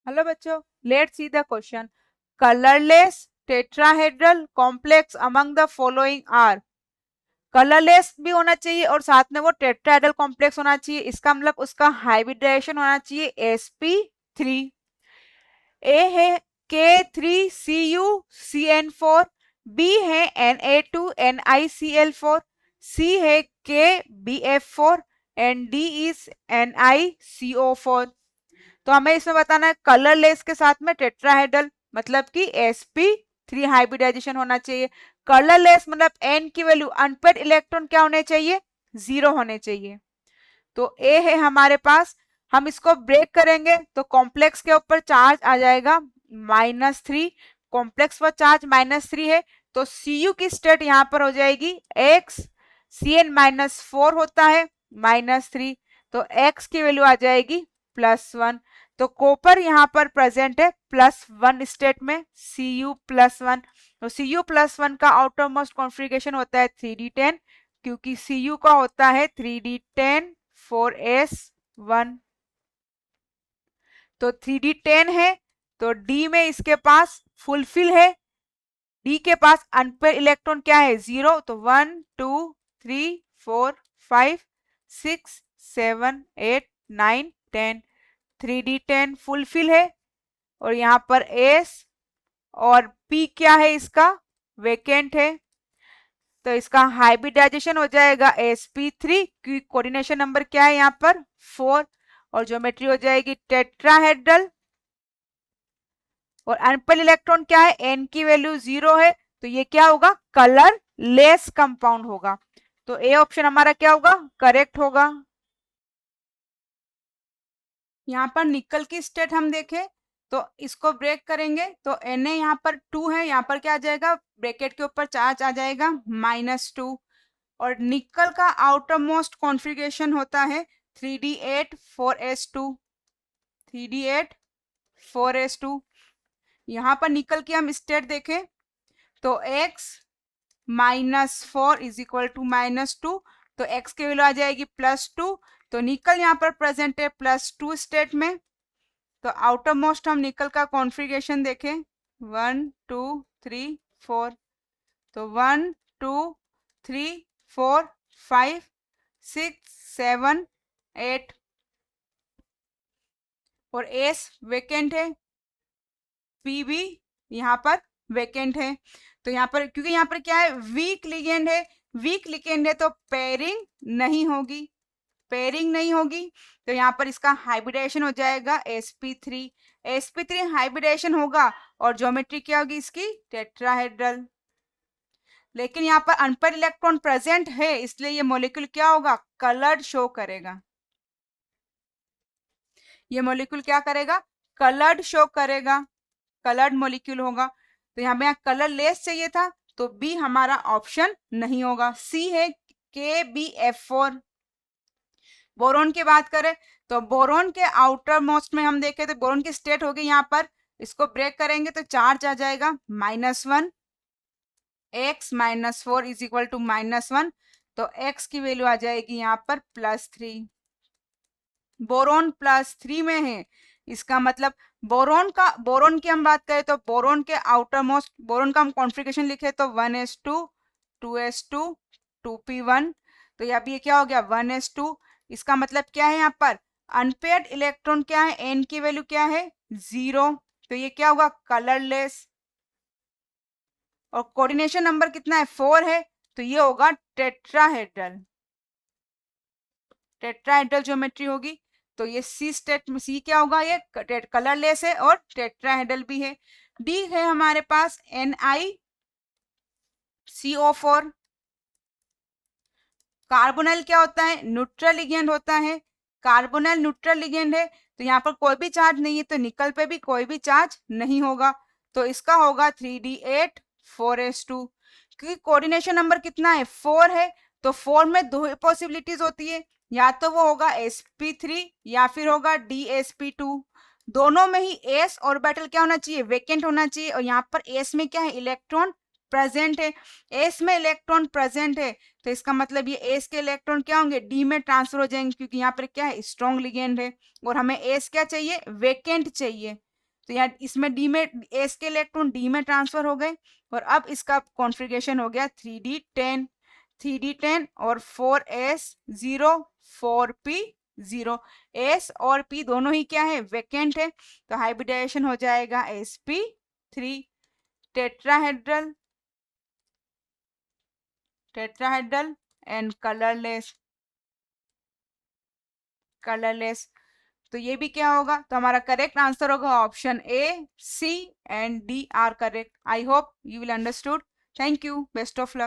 Hello बच्चों, let's see the question. Colourless tetrahedral complex among the following are. Colourless भी होना चाहिए और साथ में वो टेट्राहेड्रल कॉम्प्लेक्स होना चाहिए। इसका मतलब उसका हाइब्रिडाइजेशन होना चाहिए sp3। ए है K3CuCN4, बी है Na2NiCl4, सी है KBF4 and D is NiCO4। तो हमें इसमें बताना है कलरलेस के साथ में टेट्राहेड्रल, मतलब कि sp3 हाइब्रिडाइजेशन होना चाहिए। कलरलेस मतलब n की वैल्यू अनपेड इलेक्ट्रॉन क्या होने चाहिए, 0 होने चाहिए। तो ए है हमारे पास। हम इसको ब्रेक करेंगे तो कॉम्प्लेक्स के ऊपर चार्ज आ जाएगा -3। कॉम्प्लेक्स पर चार्ज -3 है तो Cu की स्टेट यहाँ पर हो जाएगी x। Cn-4 होता है -3, तो x की वैल्यू आ जाएगी +1। तो कॉपर यहाँ पर प्रेजेंट है +1 स्टेट में, Cu+1। तो Cu+1 का आउटर मोस्ट कॉन्फ़िगरेशन होता है 3d10, क्योंकि Cu का होता है 3d10 4s1। तो 3d10 है तो D में इसके पास फुलफिल है। D के पास अनपेयर इलेक्ट्रॉन क्या है, 0। तो 1 2 3 4 5 6 7 8 9 10, 3d10 फुलफिल है। और यहाँ पर S और P क्या है, इसका वेकेंट है। तो इसका हाइब्रिडाइजेशन हो जाएगा sp3, क्योंकि कोऑर्डिनेशन नंबर क्या है यहाँ पर 4, और ज्योमेट्री हो जाएगी टेट्राहेड्रल। और अनपेयर इलेक्ट्रॉन क्या है, n की वैल्यू 0 है, तो ये क्या होगा, कलर लेस कंपाउंड होगा। तो ए ऑप्शन हमारा क्या होगा, करेक्ट होगा। यहाँ पर निकल की स्टेट हम देखें तो इसको ब्रेक करेंगे तो Na यहाँ पर 2 है, यहाँ पर क्या आ जाएगा, ब्रैकेट के ऊपर चार्ज आ जाएगा -2। और निकल का आउटर मोस्ट कॉन्फ़िगरेशन होता है 3d8 4s2, 3d8 4s2। यहाँ पर निकल की हम स्टेट देखें तो x -4 इज इक्वल टू -2, तो x की वैल्यू आ जाएगी +2। तो निकल यहाँ पर प्रेजेंट है +2 स्टेट में। तो आउटर मोस्ट हम निकल का कॉन्फ़िगरेशन देखें 1 2 3 4। तो 1 2 3 4 5 6 7 8, और एस वेकेंट है, पी भी यहाँ पर वेकेंट है। तो यहाँ पर क्योंकि यहाँ पर क्या है, वीक लिगेंड है, वीक लिगेंड है तो पेयरिंग नहीं होगी, पेयरिंग नहीं होगी। तो यहाँ पर इसका हाइब्रिडाइजेशन हो जाएगा sp3। sp3 हाइब्रिडाइजेशन होगा और ज्योमेट्री क्या होगी इसकी, टेट्राहेड्रल। लेकिन यहाँ पर अनपेयर इलेक्ट्रॉन प्रेजेंट है, इसलिए ये मॉलिक्यूल क्या होगा, कलर्ड शो करेगा। ये मॉलिक्यूल क्या करेगा, कलर्ड शो करेगा, कलर्ड मॉलिक्यूल होगा। तो यहाँ पे कलर लेस चाहिए था तो बी हमारा ऑप्शन नहीं होगा, सी है KBF4। बोरोन की बात करें तो बोरोन के आउटर मोस्ट में हम देखें तो बोरोन की स्टेट होगी यहाँ पर, इसको ब्रेक करेंगे तो चार्ज आ जाएगा -1, x -4 इज इक्वल टू -1। तो x की वैल्यू आ जाएगी यहाँ पर +3। बोरोन +3 में है, इसका मतलब बोरोन की हम बात करें तो बोरोन के आउटर मोस्ट, बोरोन का हम कॉन्फ़िगरेशन लिखे तो 1s2 2s2 2p1। तो यहाँ भी ये क्या हो गया 1s2। इसका मतलब क्या है, यहाँ पर अनपेयर्ड इलेक्ट्रॉन क्या है, n की वैल्यू क्या है 0, तो ये क्या होगा, कलरलेस। और कोऑर्डिनेशन नंबर कितना है 4 है, तो ये होगा टेट्राहेड्रल, टेट्राहेड्रल ज्योमेट्री होगी। तो ये सी स्टेट में सी क्या होगा, ये कलरलेस है और टेट्राहेड्रल भी है। डी है हमारे पास NiCO4। कार्बोनाइल क्या होता है, न्यूट्रल लिगेंड होता है, कार्बोनाइल न्यूट्रल लिगेंड है। तो यहाँ पर कोई भी चार्ज नहीं है तो निकल पे भी कोई भी चार्ज नहीं होगा, तो इसका होगा 3d8 4s2। क्योंकि कोऑर्डिनेशन नंबर कितना है 4 है, तो 4 में दो पॉसिबिलिटीज होती है, या तो वो होगा sp3 या फिर होगा dsp2। दोनों में ही s ऑर्बिटल क्या होना चाहिए, वेकेंट होना चाहिए। और यहाँ पर s में क्या है, इलेक्ट्रॉन प्रेजेंट है, s में इलेक्ट्रॉन प्रेजेंट है, तो इसका मतलब ये एस के इलेक्ट्रॉन क्या होंगे, डी में ट्रांसफर हो जाएंगे, क्योंकि यहाँ पर क्या है, स्ट्रॉन्ग लिगेंड है। और हमें एस क्या चाहिए, वेकेंट चाहिए। तो यहाँ इसमें डी में एस के इलेक्ट्रॉन डी में ट्रांसफर हो गए और अब इसका कॉन्फ़िगरेशन हो गया 3d10 और 4s0 4p0। s और p दोनों ही क्या है, वैकेंट है, तो हाइब्रिडाइजेशन हो जाएगा sp3 टेट्राहेड्रल एंड कलरलेस। तो ये भी क्या होगा, तो हमारा करेक्ट आंसर होगा option A, C and D are correct. I hope you will understood. Thank you, best of luck.